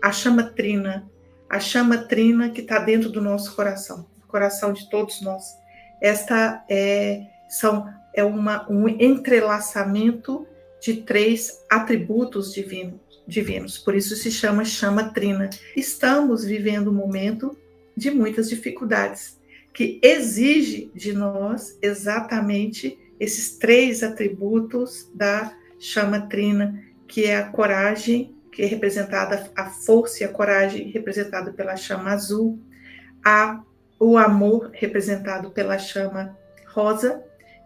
a chama trina que está dentro do nosso coração, do coração de todos nós. Esta é um entrelaçamento de 3 atributos divinos, por isso se chama chama trina. Estamos vivendo um momento de muitas dificuldades, que exige de nós exatamente esses 3 atributos da chama trina, que é a coragem, que é representada, a força e a coragem representada pela chama azul, o amor representado pela chama rosa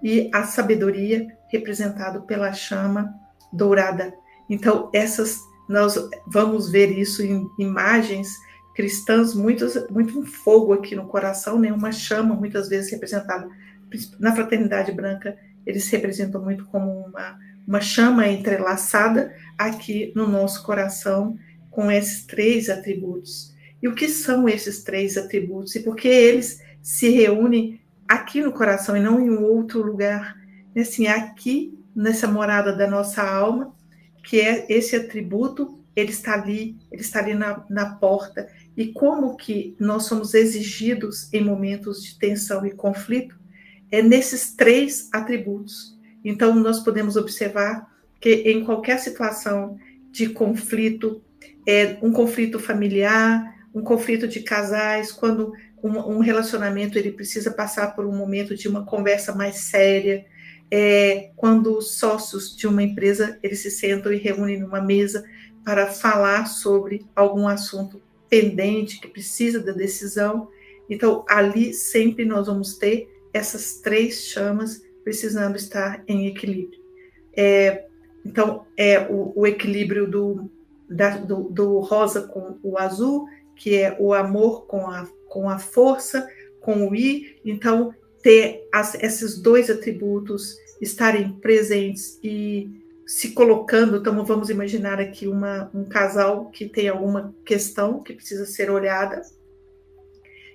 e a sabedoria representado pela chama dourada. Então, nós vamos ver isso em imagens cristãs, muito um fogo aqui no coração, né? Uma chama, muitas vezes representada na fraternidade branca, eles representam muito como uma chama entrelaçada aqui no nosso coração, com esses 3 atributos. E o que são esses 3 atributos? E por que eles se reúnem aqui no coração e não em um outro lugar? Assim, aqui, nessa morada da nossa alma, que é esse atributo, ele está ali na porta. E como que nós somos exigidos em momentos de tensão e conflito? É nesses 3 atributos. Então, nós podemos observar que em qualquer situação de conflito, um conflito familiar, um conflito de casais, quando um relacionamento ele precisa passar por um momento de uma conversa mais séria, quando os sócios de uma empresa eles se sentam e reúnem numa mesa para falar sobre algum assunto pendente que precisa da decisão. Então, ali sempre nós vamos ter essas 3 chamas precisando estar em equilíbrio. Então, o equilíbrio do rosa com o azul, que é o amor com a força, com o I. Então, ter esses 2 atributos estarem presentes e se colocando. Então, vamos imaginar aqui um casal que tem alguma questão que precisa ser olhada,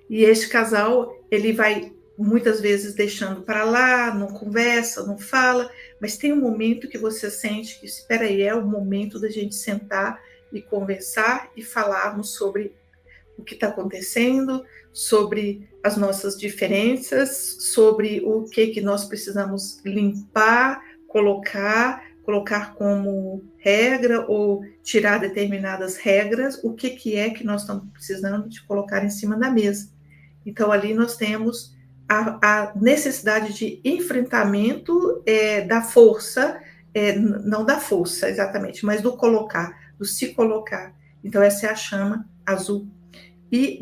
e este casal, ele vai muitas vezes deixando para lá, não conversa, não fala, mas tem um momento que você sente que, espera aí, é o momento da gente sentar e conversar e falarmos sobre o que está acontecendo, sobre as nossas diferenças, sobre o que nós precisamos limpar, colocar como regra ou tirar determinadas regras, o que é que nós estamos precisando de colocar em cima da mesa. Então, ali nós temos a necessidade de enfrentamento da força, não da força exatamente, mas do se colocar. Então, essa é a chama azul.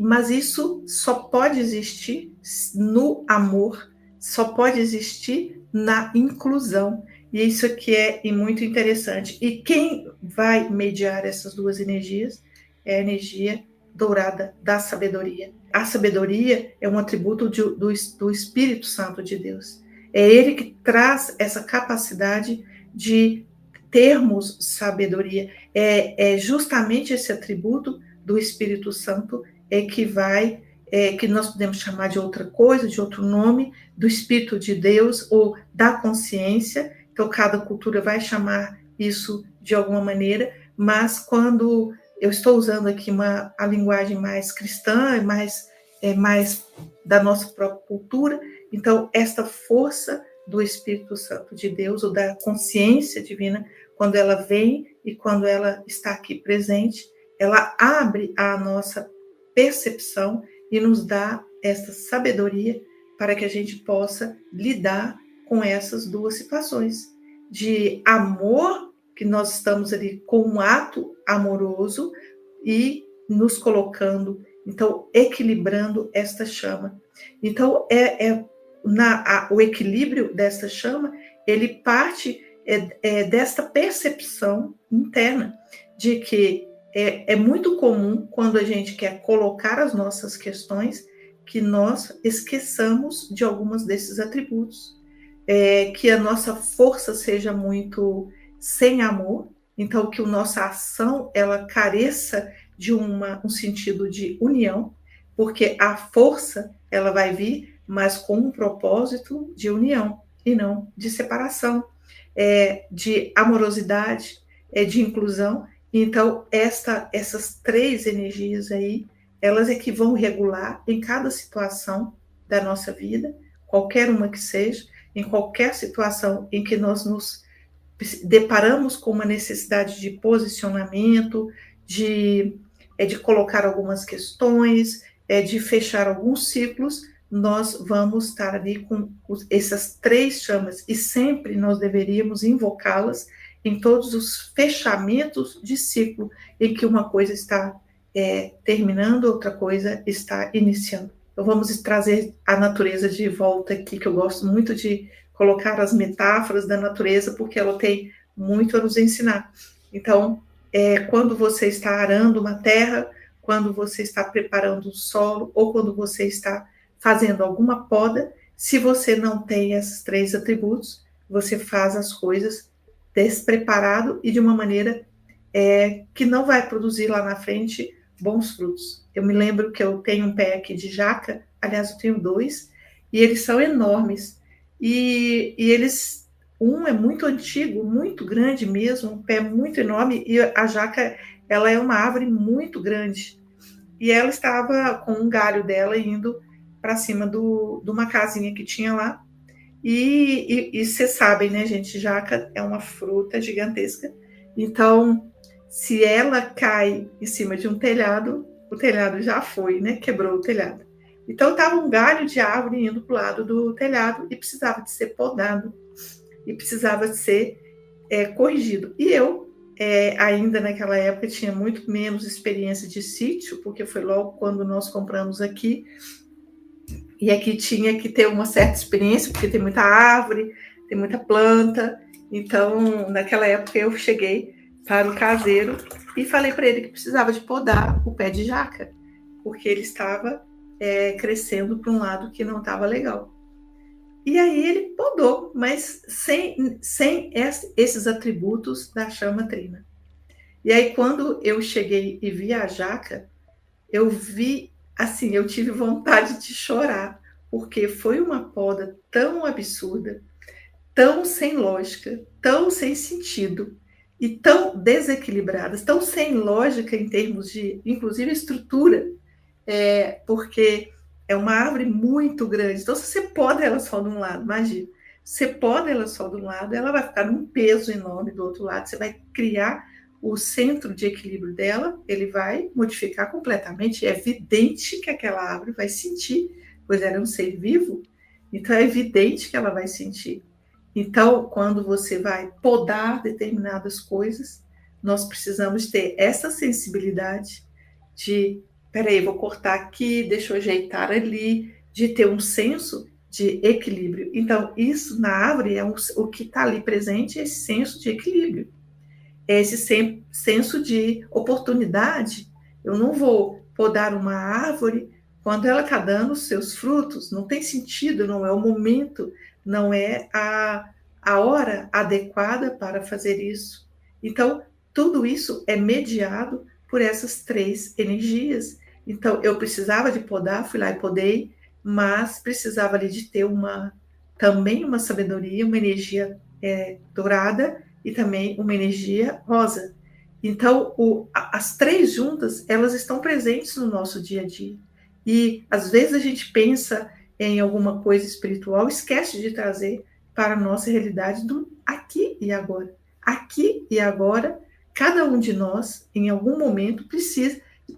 Mas isso só pode existir no amor, só pode existir na inclusão. E isso aqui é muito interessante. E quem vai mediar essas 2 energias é a energia dourada da sabedoria. A sabedoria é um atributo do Espírito Santo de Deus. É ele que traz essa capacidade de termos sabedoria. É justamente esse atributo do Espírito Santo que nós podemos chamar de outra coisa, de outro nome, do Espírito de Deus ou da consciência. Então, cada cultura vai chamar isso de alguma maneira, mas quando eu estou usando aqui a linguagem mais cristã, mais da nossa própria cultura, então, esta força do Espírito Santo de Deus, ou da consciência divina, quando ela vem e quando ela está aqui presente, ela abre a nossa percepção e nos dá essa sabedoria para que a gente possa lidar com essas 2 situações de amor, que nós estamos ali com um ato amoroso e nos colocando, então, equilibrando esta chama. Então, o equilíbrio desta chama, ele parte desta percepção interna de que é muito comum, quando a gente quer colocar as nossas questões, que nós esqueçamos de alguns desses atributos. Que a nossa força seja muito sem amor, então que a nossa ação ela careça de um sentido de união, porque a força ela vai vir, mas com um propósito de união e não de separação, de amorosidade, de inclusão. Então, essas três energias aí, elas é que vão regular em cada situação da nossa vida, qualquer uma que seja, em qualquer situação em que nós nos deparamos com uma necessidade de posicionamento, de colocar algumas questões, de fechar alguns ciclos, nós vamos estar ali com essas três chamas e sempre nós deveríamos invocá-las em todos os fechamentos de ciclo em que uma coisa está terminando, outra coisa está iniciando. Então vamos trazer a natureza de volta aqui, que eu gosto muito de colocar as metáforas da natureza, porque ela tem muito a nos ensinar. Então, quando você está arando uma terra, quando você está preparando um solo, ou quando você está fazendo alguma poda, se você não tem esses três atributos, você faz as coisas despreparado e de uma maneira que não vai produzir lá na frente bons frutos. Eu me lembro que eu tenho um pé aqui de jaca, aliás, eu tenho dois, e eles são enormes. E eles, um é muito antigo, muito grande mesmo, um pé muito enorme, e a jaca, ela é uma árvore muito grande. E ela estava com um galho dela indo para cima de uma casinha que tinha lá. E vocês sabem, né, gente, jaca é uma fruta gigantesca. Então, se ela cai em cima de um telhado, o telhado já foi, né? Quebrou o telhado. Então, estava um galho de árvore indo para o lado do telhado e precisava de ser podado e precisava de ser corrigido. E eu, ainda naquela época, tinha muito menos experiência de sítio, porque foi logo quando nós compramos aqui. E aqui tinha que ter uma certa experiência, porque tem muita árvore, tem muita planta. Então, naquela época, eu cheguei para o caseiro e falei para ele que precisava de podar o pé de jaca, porque ele estava crescendo para um lado que não estava legal. E aí ele podou, mas sem esses atributos da chama trina. E aí, quando eu cheguei e vi a jaca, eu vi, assim, eu tive vontade de chorar, porque foi uma poda tão absurda, tão sem lógica, tão sem sentido e tão desequilibrada, tão sem lógica em termos de, inclusive, estrutura, porque é uma árvore muito grande. Então, se você poda ela só de um lado, imagina, você poda ela só de um lado, ela vai ficar num peso enorme do outro lado, você vai criar o centro de equilíbrio dela, ele vai modificar completamente. É evidente que aquela árvore vai sentir, pois ela é um ser vivo, então é evidente que ela vai sentir. Então, quando você vai podar determinadas coisas, nós precisamos ter essa sensibilidade de, peraí, vou cortar aqui, deixa eu ajeitar ali, de ter um senso de equilíbrio. Então, isso na árvore é o que está ali presente, esse senso de equilíbrio, esse senso de oportunidade. Eu não vou podar uma árvore quando ela está dando os seus frutos, não tem sentido, não é o momento, não é a hora adequada para fazer isso. Então, tudo isso é mediado por essas três energias. Então, eu precisava de podar, fui lá e podei, mas precisava ali de ter também uma sabedoria, uma energia dourada e também uma energia rosa. Então, as três juntas, elas estão presentes no nosso dia a dia. E, às vezes, a gente pensa em alguma coisa espiritual, esquece de trazer para a nossa realidade do aqui e agora. Aqui e agora, cada um de nós, em algum momento,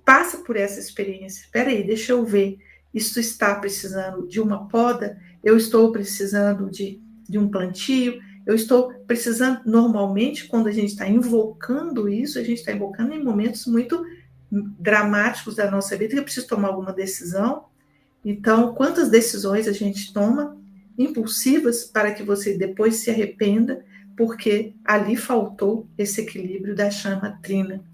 passa por essa experiência. Espera aí, deixa eu ver. Isso está precisando de uma poda? Eu estou precisando de um plantio? Eu estou precisando, normalmente, quando a gente está invocando isso, a gente está invocando em momentos muito dramáticos da nossa vida, que eu preciso tomar alguma decisão. Então, quantas decisões a gente toma impulsivas para que você depois se arrependa, porque ali faltou esse equilíbrio da chama trina.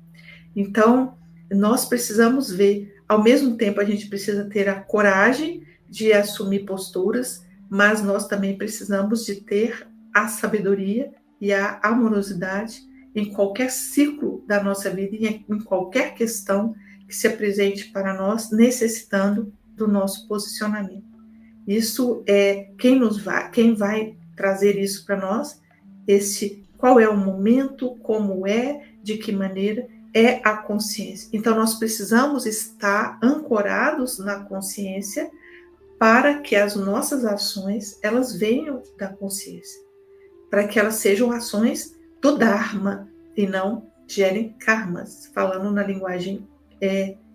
Então, nós precisamos ver, ao mesmo tempo a gente precisa ter a coragem de assumir posturas, mas nós também precisamos de ter a sabedoria e a amorosidade em qualquer ciclo da nossa vida e em qualquer questão que se apresente para nós, necessitando do nosso posicionamento. Isso é quem vai trazer isso para nós, qual é o momento, como é, de que maneira é a consciência. Então, nós precisamos estar ancorados na consciência para que as nossas ações, elas venham da consciência, para que elas sejam ações do Dharma e não gerem karmas, falando na linguagem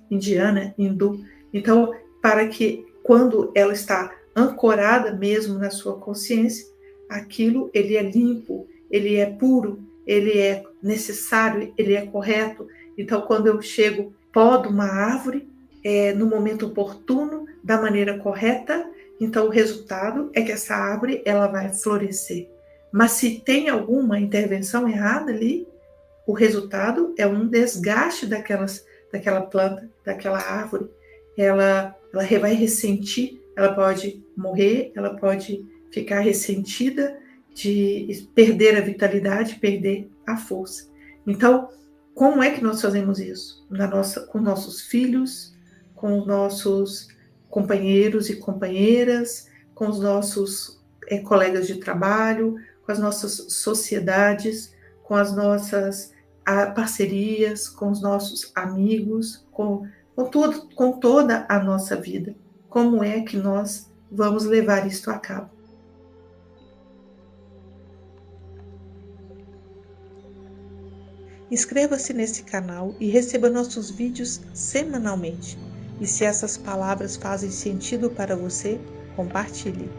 indiana, hindu. Então, para que quando ela está ancorada mesmo na sua consciência, aquilo ele é limpo, ele é puro, ele é necessário, ele é correto. Então, quando eu chego, podo uma árvore no momento oportuno, da maneira correta, então o resultado é que essa árvore ela vai florescer. Mas se tem alguma intervenção errada ali, o resultado é um desgaste daquela planta, daquela árvore. Ela vai ressentir, ela pode morrer, ela pode ficar ressentida, de perder a vitalidade, perder a força. Então, como é que nós fazemos isso? Com nossos filhos, com os nossos companheiros e companheiras, com os nossos colegas de trabalho, com as nossas sociedades, com as nossas parcerias, com os nossos amigos, com toda a nossa vida. Como é que nós vamos levar isto a cabo? Inscreva-se nesse canal e receba nossos vídeos semanalmente. E se essas palavras fazem sentido para você, compartilhe.